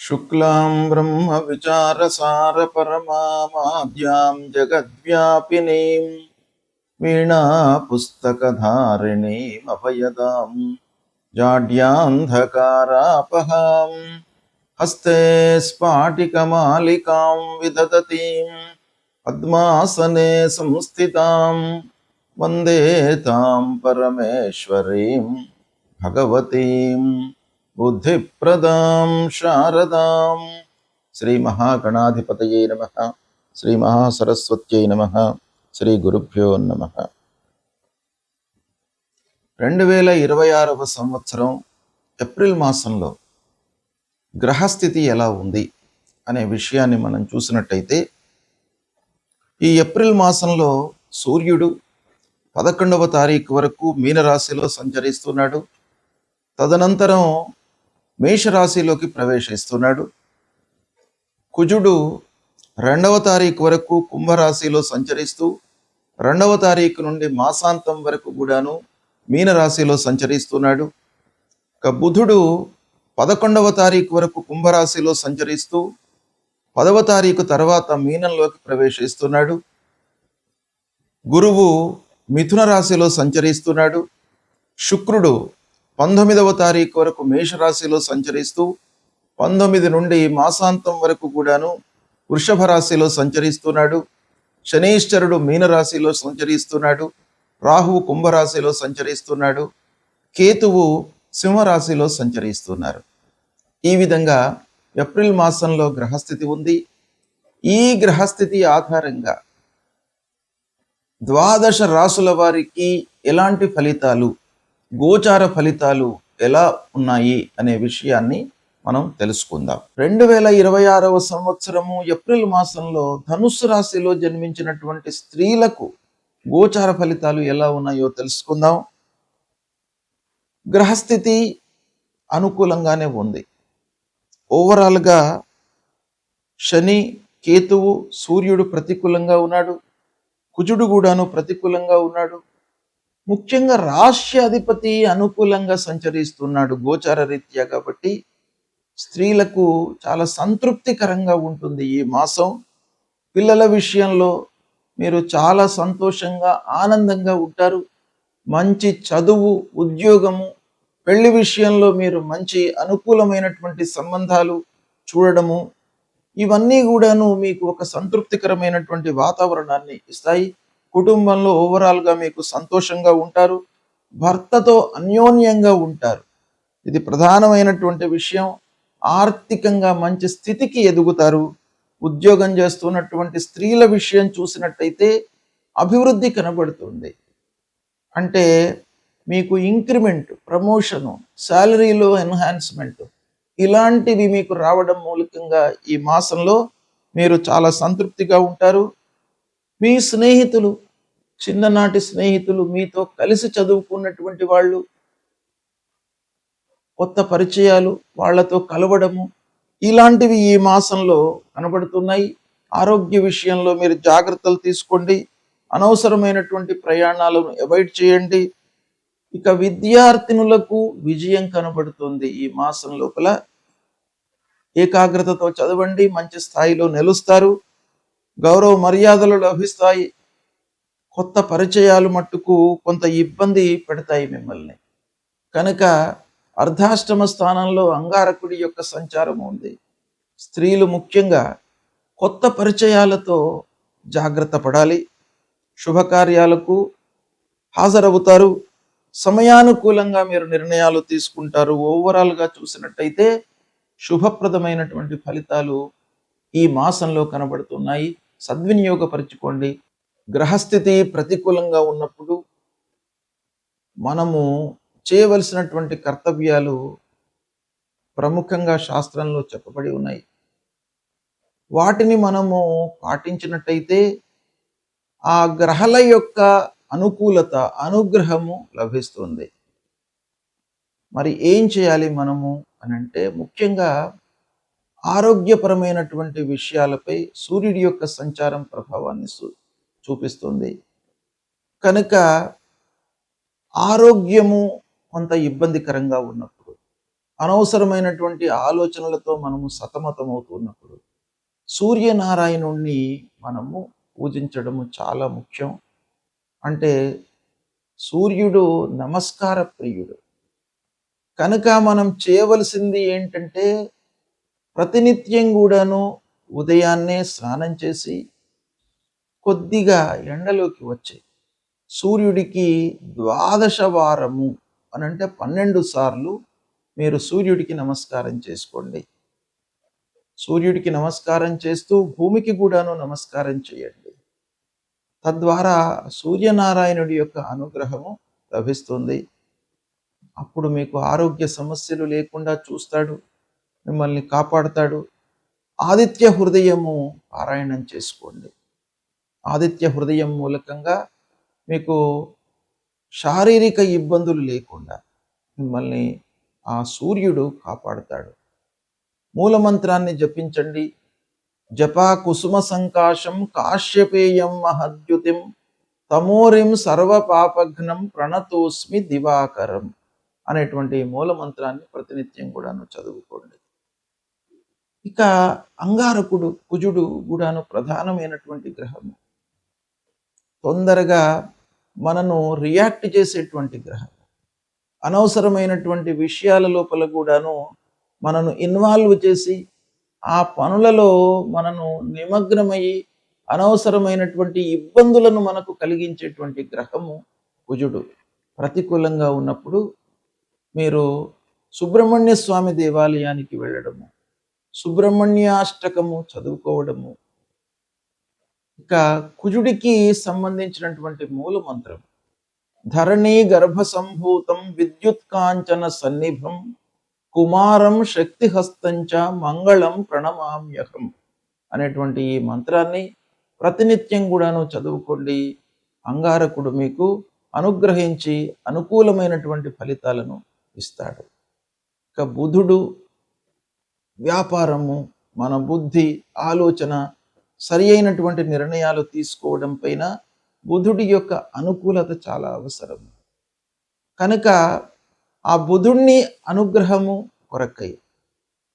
शुक्लां ब्रह्मविचारसारपरमामाद्यां जगद्व्यापिनीं वीणापुस्तकधारिणीमभयदां जाड्यान्धकारापहां हस्ते स्फाटिकमालिकां विदधतीं पद्मासने संस्थितां वन्दे तां परमेश्वरीं भगवतीं बुद्धिप्रदां शारदां శ్రీ మహాగణాధిపతయే నమః. శ్రీ మహాసరస్వత్యై నమః. శ్రీ గురుభ్యో నమః. 2026వ సంవత్సరం ఏప్రిల్ మాసంలో గ్రహస్థితి ఎలా ఉంది అనే విషయాన్ని మనం చూసినట్టయితే, ఈ ఏప్రిల్ మాసంలో సూర్యుడు 11వ తారీఖు వరకు మీనరాశిలో సంచరిస్తున్నాడు. తదనంతరం మేషరాశిలోకి ప్రవేశిస్తున్నాడు. కుజుడు 2వ తారీఖు వరకు కుంభరాశిలో సంచరిస్తూ 2వ తారీఖు నుండి మాసాంతం వరకు కూడాను మీనరాశిలో సంచరిస్తున్నాడు. ఇక బుధుడు 11వ తారీఖు వరకు కుంభరాశిలో సంచరిస్తూ 10వ తారీఖు తర్వాత మీనంలోకి ప్రవేశిస్తున్నాడు. గురువు మిథున రాశిలో సంచరిస్తున్నాడు. శుక్రుడు 19వ తారీఖు వరకు మేషరాశిలో సంచరిస్తూ 19 నుండి మాసాంతం వరకు కూడాను వృషభ రాశిలో సంచరిస్తున్నాడు. శనీశ్వరుడు మీనరాశిలో సంచరిస్తున్నాడు. రాహువు కుంభరాశిలో సంచరిస్తున్నాడు. కేతువు సింహరాశిలో సంచరిస్తున్నారు. ఈ విధంగా ఏప్రిల్ మాసంలో గ్రహస్థితి ఉంది. ఈ గ్రహస్థితి ఆధారంగా 12 రాసుల వారికి ఎలాంటి ఫలితాలు, గోచార ఫలితాలు ఎలా ఉన్నాయి అనే విషయాన్ని మనం తెలుసుకుందాం. 2026వ సంవత్సరము ఏప్రిల్ మాసంలో ధనుస్సు రాశిలో జన్మించినటువంటి స్త్రీలకు గోచార ఫలితాలు ఎలా ఉన్నాయో తెలుసుకుందాం. గ్రహస్థితి అనుకూలంగానే ఉంది. ఓవరాల్గా శని, కేతువు, సూర్యుడు ప్రతికూలంగా ఉన్నాడు. కుజుడు కూడాను ప్రతికూలంగా ఉన్నాడు. ముఖ్యంగా రాష్ట్రాధిపతి అనుకూలంగా సంచరిస్తున్నాడు గోచార రీత్యా. కాబట్టి స్త్రీలకు చాలా సంతృప్తికరంగా ఉంటుంది ఈ మాసం. పిల్లల విషయంలో మీరు చాలా సంతోషంగా, ఆనందంగా ఉంటారు. మంచి చదువు, ఉద్యోగము, పెళ్లి విషయంలో మీరు మంచి అనుకూలమైనటువంటి సంబంధాలు చూడడము, ఇవన్నీ కూడాను మీకు ఒక సంతృప్తికరమైనటువంటి వాతావరణాన్ని ఇస్తాయి. కుటుంబంలో ఓవరాల్గా మీకు సంతోషంగా ఉంటారు. భర్తతో అన్యోన్యంగా ఉంటారు. ఇది ప్రధానమైనటువంటి విషయం. ఆర్థికంగా మంచి స్థితికి ఎదుగుతారు. ఉద్యోగం చేస్తున్నటువంటి స్త్రీల విషయం చూసినట్టయితే అభివృద్ధి కనబడుతుంది. అంటే మీకు ఇంక్రిమెంట్, ప్రమోషను, శాలరీలో ఎన్హాన్స్మెంట్ ఇలాంటివి మీకు రావడం మూలకంగా ఈ మాసంలో మీరు చాలా సంతృప్తిగా ఉంటారు. మీ స్నేహితులు, చిన్ననాటి స్నేహితులు, మీతో కలిసి చదువుకున్నటువంటి వాళ్ళు, కొత్త పరిచయాలు, వాళ్లతో కలవడము ఇలాంటివి ఈ మాసంలో కనబడుతున్నాయి. ఆరోగ్య విషయంలో మీరు జాగ్రత్తలు తీసుకోండి. అనవసరమైనటువంటి ప్రయాణాలను అవాయిడ్ చేయండి. ఇక విద్యార్థినులకు విజయం కనబడుతుంది ఈ మాసం లోపల. ఏకాగ్రతతో చదవండి, మంచి స్థాయిలో నిలుస్తారు. గౌరవ మర్యాదలు లభిస్తాయి. కొత్త పరిచయాలు మట్టుకు కొంత ఇబ్బంది పెడతాయి మిమ్మల్ని. కనుక అర్ధాష్టమ స్థానంలో అంగారకుడి యొక్క సంచారం ఉంది. స్త్రీలు ముఖ్యంగా కొత్త పరిచయాలతో జాగ్రత్త పడాలి. శుభకార్యాలకు హాజరవుతారు. సమయానుకూలంగా మీరు నిర్ణయాలు తీసుకుంటారు. ఓవరాల్గా చూసినట్టయితే శుభప్రదమైనటువంటి ఫలితాలు ఈ మాసంలో కనబడుతున్నాయి. సద్వినియోగపరచుకోండి. గ్రహస్థితి ప్రతికూలంగా ఉన్నప్పుడు మనము చేయవలసినటువంటి కర్తవ్యాలు ప్రముఖంగా శాస్త్రంలో చెప్పబడి ఉన్నాయి. వాటిని మనము పాటించినట్టయితే ఆ గ్రహాల యొక్క అనుకూలత, అనుగ్రహము లభిస్తుంది. మరి ఏం చేయాలి మనము అని అంటే, ముఖ్యంగా ఆరోగ్యపరమైనటువంటి విషయాలపై సూర్యుడి యొక్క సంచారం ప్రభావాన్ని చూపిస్తుంది. కనుక ఆరోగ్యము కొంత ఇబ్బందికరంగా ఉన్నప్పుడు, అనవసరమైనటువంటి ఆలోచనలతో మనము సతమతమవుతున్నప్పుడు సూర్యనారాయణుణ్ణి మనము పూజించడము చాలా ముఖ్యం. అంటే సూర్యుడు నమస్కార ప్రియుడు కనుక మనం చేయవలసింది ఏంటంటే ప్రతినిత్యం కూడాను ఉదయాన్నే స్నానం చేసి కొద్దిగా ఎండలోకి వచ్చి సూర్యుడికి 12 వారము అనంటే 12 సార్లు మీరు సూర్యుడికి నమస్కారం చేసుకోండి. సూర్యుడికి నమస్కారం చేస్తూ భూమికి కూడాను నమస్కారం చేయండి. తద్వారా సూర్యనారాయణుడి యొక్క అనుగ్రహము లభిస్తుంది. అప్పుడు మీకు ఆరోగ్య సమస్యలు లేకుండా చూస్తాడు, మిమ్మల్ని కాపాడుతాడు. ఆదిత్య హృదయము పారాయణం చేసుకోండి. ఆదిత్య హృదయం మూలకంగా మీకు శారీరక ఇబ్బందులు లేకుండా మిమ్మల్ని ఆ సూర్యుడు కాపాడుతాడు. మూలమంత్రాన్ని జపించండి. జపా కుసుమ సంకాశం కాశ్యపేయం మహద్యుతిం తమోరిం సర్వపాపఘ్నం ప్రణతోస్మి దివాకరం అనేటువంటి మూలమంత్రాన్ని ప్రతినిత్యం కూడాను చదువుకోండి. ఇక అంగారకుడు కుజుడు కూడాను ప్రధానమైనటువంటి గ్రహము. తొందరగా మనను రియాక్ట్ చేసేటువంటి గ్రహం. అనవసరమైనటువంటి విషయాల లోపల కూడాను మనను ఇన్వాల్వ్ చేసి ఆ పనులలో మనను నిమగ్నమయ్యి అనవసరమైనటువంటి ఇబ్బందులను మనకు కలిగించేటువంటి గ్రహము కుజుడు. ప్రతికూలంగా ఉన్నప్పుడు మీరు సుబ్రహ్మణ్య స్వామి దేవాలయానికి వెళ్ళడము, సుబ్రహ్మణ్యాష్టకము చదువుకోవడము. ఇక కుజుడికి సంబంధించినటువంటి మూల మంత్రం ధరణీ గర్భ సంభూతం విద్యుత్ కాంచన సన్నిభం కుమారం శక్తిహస్తంచ మంగళం ప్రణమామ్యహం అనేటువంటి ఈ మంత్రాన్ని ప్రతినిత్యం కూడాను చదువుకోండి. అంగారకుడు మీకు అనుగ్రహించి అనుకూలమైనటువంటి ఫలితాలను ఇస్తాడు. ఇక బుధుడు వ్యాపారము, మన బుద్ధి, ఆలోచన, సరి అయినటువంటి నిర్ణయాలు తీసుకోవడం పైన బుధుడి యొక్క అనుకూలత చాలా అవసరం. కనుక ఆ బుధుడిని అనుగ్రహము కొరకై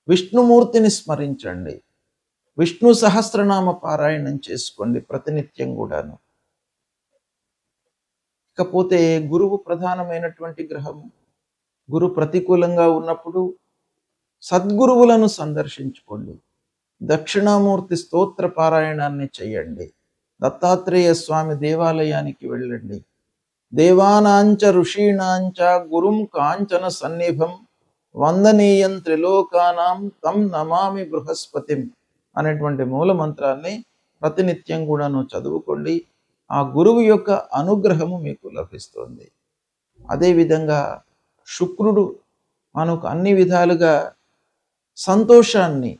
విష్ణుమూర్తిని స్మరించండి. విష్ణు సహస్రనామ పారాయణం చేసుకోండి ప్రతినిత్యం కూడాను. ఇకపోతే గురువు ప్రధానమైనటువంటి గ్రహము. గురు ప్రతికూలంగా ఉన్నప్పుడు సద్గురువులను సందర్శించుకోండి. దక్షిణామూర్తి స్తోత్ర పారాయణాన్ని చేయండి. దత్తాత్రేయ స్వామి దేవాలయానికి వెళ్ళండి. దేవానాంచ ఋషీణాంచ గురుం కాంచన సన్నిభం వందనీయం త్రిలోకానాం తం నమామి బృహస్పతిం అనేటువంటి మూల మంత్రాన్ని ప్రతినిత్యం కూడాను చదువుకోండి. ఆ గురువు యొక్క అనుగ్రహము మీకు లభిస్తుంది. అదేవిధంగా శుక్రుడు మనకు అన్ని విధాలుగా సంతోషాన్ని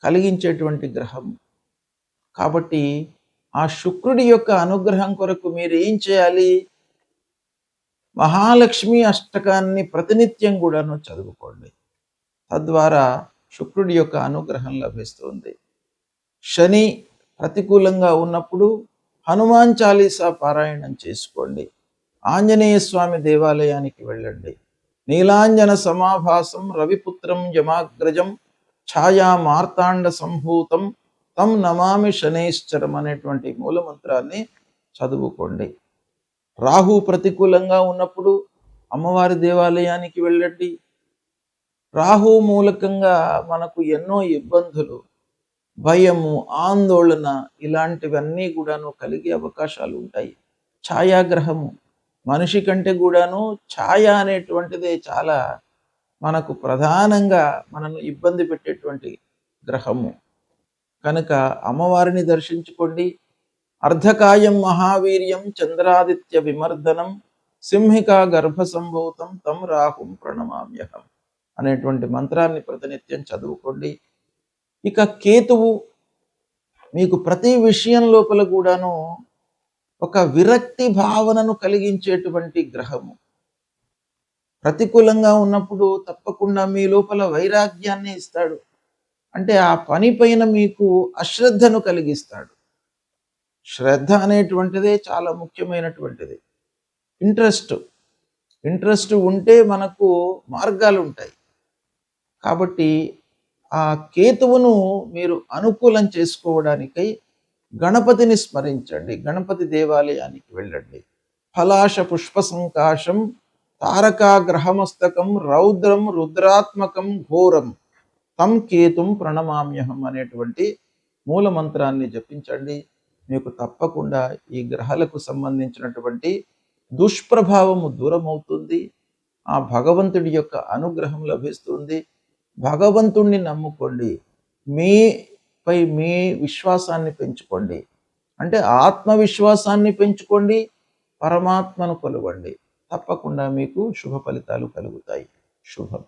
కలిగించేటువంటి గ్రహం. కాబట్టి ఆ శుక్రుడి యొక్క అనుగ్రహం కొరకు మీరు ఏం చేయాలి? మహాలక్ష్మి అష్టకాన్ని ప్రతినిత్యం కూడాను చదువుకోండి. తద్వారా శుక్రుడి యొక్క అనుగ్రహం లభిస్తుంది. శని ప్రతికూలంగా ఉన్నప్పుడు హనుమాన్ చాలీసా పారాయణం చేసుకోండి. ఆంజనేయ స్వామి దేవాలయానికి వెళ్ళండి. నీలాంజన సమాభాసం రవిపుత్రం యమాగ్రజం ఛాయా మార్తాండ సంభూతం తం నమామి శనైశ్చరం అనేటువంటి మూలమంత్రాన్ని చదువుకోండి. రాహు ప్రతికూలంగా ఉన్నప్పుడు అమ్మవారి దేవాలయానికి వెళ్ళండి. రాహు మూలకంగా మనకు ఎన్నో ఇబ్బందులు, భయము, ఆందోళన ఇలాంటివన్నీ కూడాను కలిగే అవకాశాలు ఉంటాయి. ఛాయాగ్రహము మనిషి కంటే కూడాను ఛాయ అనేటువంటిదే చాలా మనకు ప్రధానంగా మనను ఇబ్బంది పెట్టేటువంటి గ్రహము. కనుక అమ్మవారిని దర్శించుకోండి. అర్ధకాయం మహావీర్యం చంద్రాదిత్య విమర్దనం సింహికా గర్భ సంభూతం తం రాహుం ప్రణమామ్యహం అనేటువంటి మంత్రాన్ని ప్రతినిత్యం చదువుకోండి. ఇక కేతువు మీకు ప్రతి విషయం లోపల కూడాను ఒక విరక్తి భావనను కలిగించేటువంటి గ్రహము. ప్రతికూలంగా ఉన్నప్పుడు తప్పకుండా మీ లోపల వైరాగ్యాన్ని ఇస్తాడు. అంటే ఆ పని పైన మీకు అశ్రద్ధను కలిగిస్తాడు. శ్రద్ధ అనేటువంటిదే చాలా ముఖ్యమైనటువంటిది. ఇంట్రెస్ట్ ఉంటే మనకు మార్గాలు ఉంటాయి. కాబట్టి ఆ కేతువును మీరు అనుకూలం చేసుకోవడానికై గణపతిని స్మరించండి. గణపతి దేవాలయానికి వెళ్ళండి. ఫలాశ పుష్ప సంకాశం తారకాగ్రహమస్తకం రౌద్రం రుద్రాత్మకం ఘోరం తం కేతుం ప్రణమామ్యహం అనేటువంటి మూల మంత్రాన్ని జపించండి. మీకు తప్పకుండా ఈ గ్రహాలకు సంబంధించినటువంటి దుష్ప్రభావము దూరమవుతుంది. ఆ భగవంతుడి యొక్క అనుగ్రహం లభిస్తుంది. భగవంతుణ్ణి నమ్ముకోండి. మీపై మీ విశ్వాసాన్ని పెంచుకోండి. అంటే ఆత్మవిశ్వాసాన్ని పెంచుకోండి, పరమాత్మను కొలవండి. తప్పకుండా మీకు శుభ ఫలితాలు కలుగుతాయి. శుభం.